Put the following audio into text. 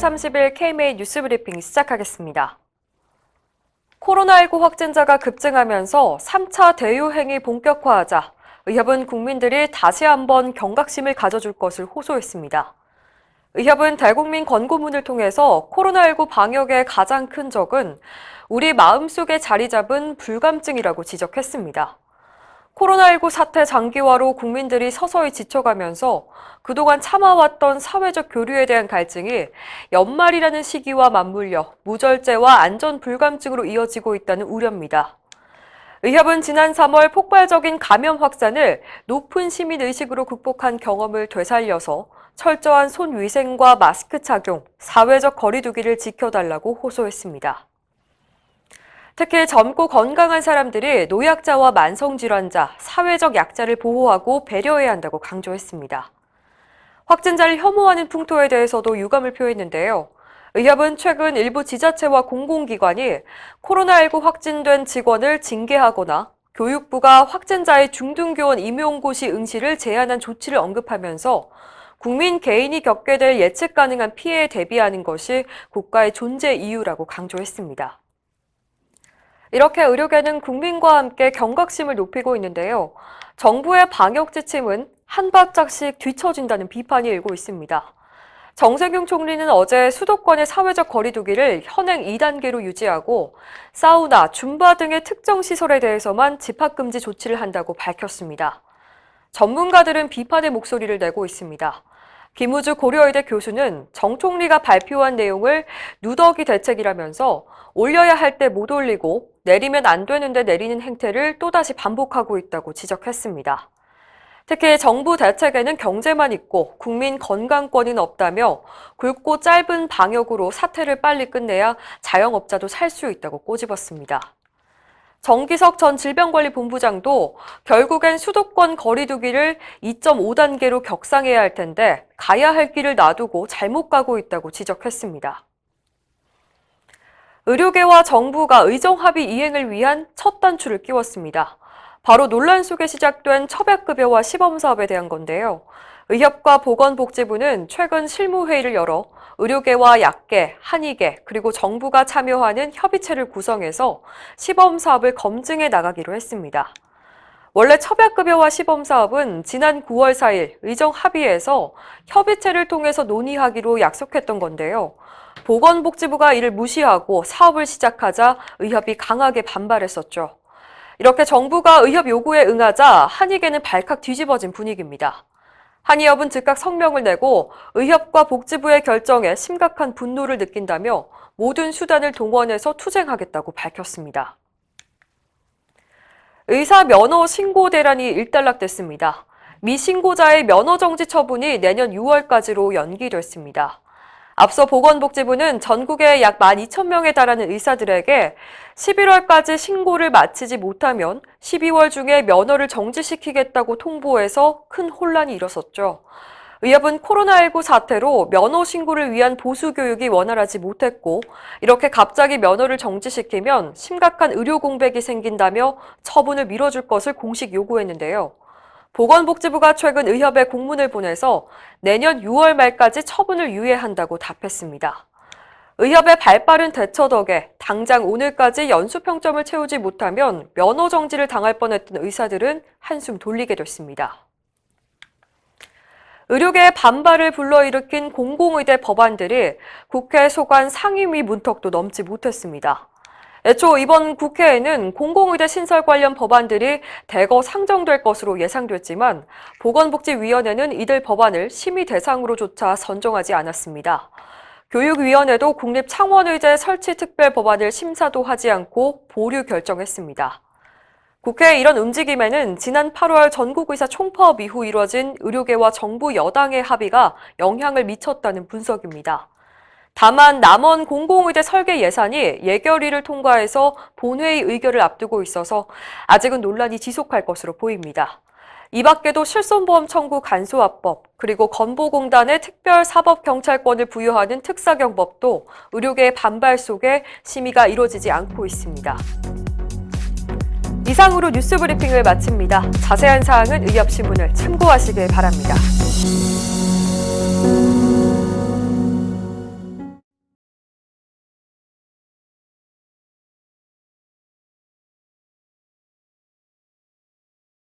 30일 KMA 뉴스브리핑 시작하겠습니다. 코로나19 확진자가 급증하면서 3차 대유행이 본격화하자 의협은 국민들이 다시 한번 경각심을 가져줄 것을 호소했습니다. 의협은 대국민 권고문을 통해서 코로나19 방역의 가장 큰 적은 우리 마음속에 자리 잡은 불감증이라고 지적했습니다. 코로나19 사태 장기화로 국민들이 서서히 지쳐가면서 그동안 참아왔던 사회적 교류에 대한 갈증이 연말이라는 시기와 맞물려 무절제와 안전 불감증으로 이어지고 있다는 우려입니다. 의협은 지난 3월 폭발적인 감염 확산을 높은 시민의식으로 극복한 경험을 되살려서 철저한 손위생과 마스크 착용, 사회적 거리 두기를 지켜달라고 호소했습니다. 특히 젊고 건강한 사람들이 노약자와 만성질환자, 사회적 약자를 보호하고 배려해야 한다고 강조했습니다. 확진자를 혐오하는 풍토에 대해서도 유감을 표했는데요. 의협은 최근 일부 지자체와 공공기관이 코로나19 확진된 직원을 징계하거나 교육부가 확진자의 중등교원 임용고시 응시를 제한한 조치를 언급하면서 국민 개인이 겪게 될 예측 가능한 피해에 대비하는 것이 국가의 존재 이유라고 강조했습니다. 이렇게 의료계는 국민과 함께 경각심을 높이고 있는데요. 정부의 방역 지침은 한 발짝씩 뒤처진다는 비판이 일고 있습니다. 정세균 총리는 어제 수도권의 사회적 거리 두기를 현행 2단계로 유지하고 사우나, 줌바 등의 특정 시설에 대해서만 집합금지 조치를 한다고 밝혔습니다. 전문가들은 비판의 목소리를 내고 있습니다. 김우주 고려의대 교수는 정 총리가 발표한 내용을 누더기 대책이라면서 올려야 할 때 못 올리고 내리면 안 되는데 내리는 행태를 또다시 반복하고 있다고 지적했습니다. 특히 정부 대책에는 경제만 있고 국민 건강권은 없다며 굵고 짧은 방역으로 사태를 빨리 끝내야 자영업자도 살 수 있다고 꼬집었습니다. 정기석 전 질병관리본부장도 결국엔 수도권 거리 두기를 2.5단계로 격상해야 할 텐데 가야 할 길을 놔두고 잘못 가고 있다고 지적했습니다. 의료계와 정부가 의정합의 이행을 위한 첫 단추를 끼웠습니다. 바로 논란 속에 시작된 처백급여와 시범사업에 대한 건데요. 의협과 보건복지부는 최근 실무회의를 열어 의료계와 약계, 한의계, 그리고 정부가 참여하는 협의체를 구성해서 시범사업을 검증해 나가기로 했습니다. 원래 처백급여와 시범사업은 지난 9월 4일 의정합의에서 협의체를 통해서 논의하기로 약속했던 건데요. 보건복지부가 이를 무시하고 사업을 시작하자 의협이 강하게 반발했었죠. 이렇게 정부가 의협 요구에 응하자 한의계는 발칵 뒤집어진 분위기입니다. 한의협은 즉각 성명을 내고 의협과 복지부의 결정에 심각한 분노를 느낀다며 모든 수단을 동원해서 투쟁하겠다고 밝혔습니다. 의사 면허 신고 대란이 일단락됐습니다. 미신고자의 면허 정지 처분이 내년 6월까지로 연기됐습니다. 앞서 보건복지부는 전국에 약 12,000명에 달하는 의사들에게 11월까지 신고를 마치지 못하면 12월 중에 면허를 정지시키겠다고 통보해서 큰 혼란이 일었었죠. 의협은 코로나19 사태로 면허 신고를 위한 보수 교육이 원활하지 못했고 이렇게 갑자기 면허를 정지시키면 심각한 의료 공백이 생긴다며 처분을 미뤄줄 것을 공식 요구했는데요. 보건복지부가 최근 의협에 공문을 보내서 내년 6월 말까지 처분을 유예한다고 답했습니다. 의협의 발빠른 대처 덕에 당장 오늘까지 연수평점을 채우지 못하면 면허 정지를 당할 뻔했던 의사들은 한숨 돌리게 됐습니다. 의료계의 반발을 불러일으킨 공공의대 법안들이 국회 소관 상임위 문턱도 넘지 못했습니다. 애초 이번 국회에는 공공의대 신설 관련 법안들이 대거 상정될 것으로 예상됐지만 보건복지위원회는 이들 법안을 심의 대상으로조차 선정하지 않았습니다. 교육위원회도 국립창원의대 설치 특별 법안을 심사도 하지 않고 보류 결정했습니다. 국회의 이런 움직임에는 지난 8월 전국의사 총파업 이후 이뤄진 의료계와 정부 여당의 합의가 영향을 미쳤다는 분석입니다. 다만 남원 공공의대 설계 예산이 예결위를 통과해서 본회의 의결을 앞두고 있어서 아직은 논란이 지속할 것으로 보입니다. 이 밖에도 실손보험 청구 간소화법, 그리고 건보공단의 특별사법경찰권을 부여하는 특사경법도 의료계의 반발 속에 심의가 이루어지지 않고 있습니다. 이상으로 뉴스브리핑을 마칩니다. 자세한 사항은 의협신문을 참고하시길 바랍니다.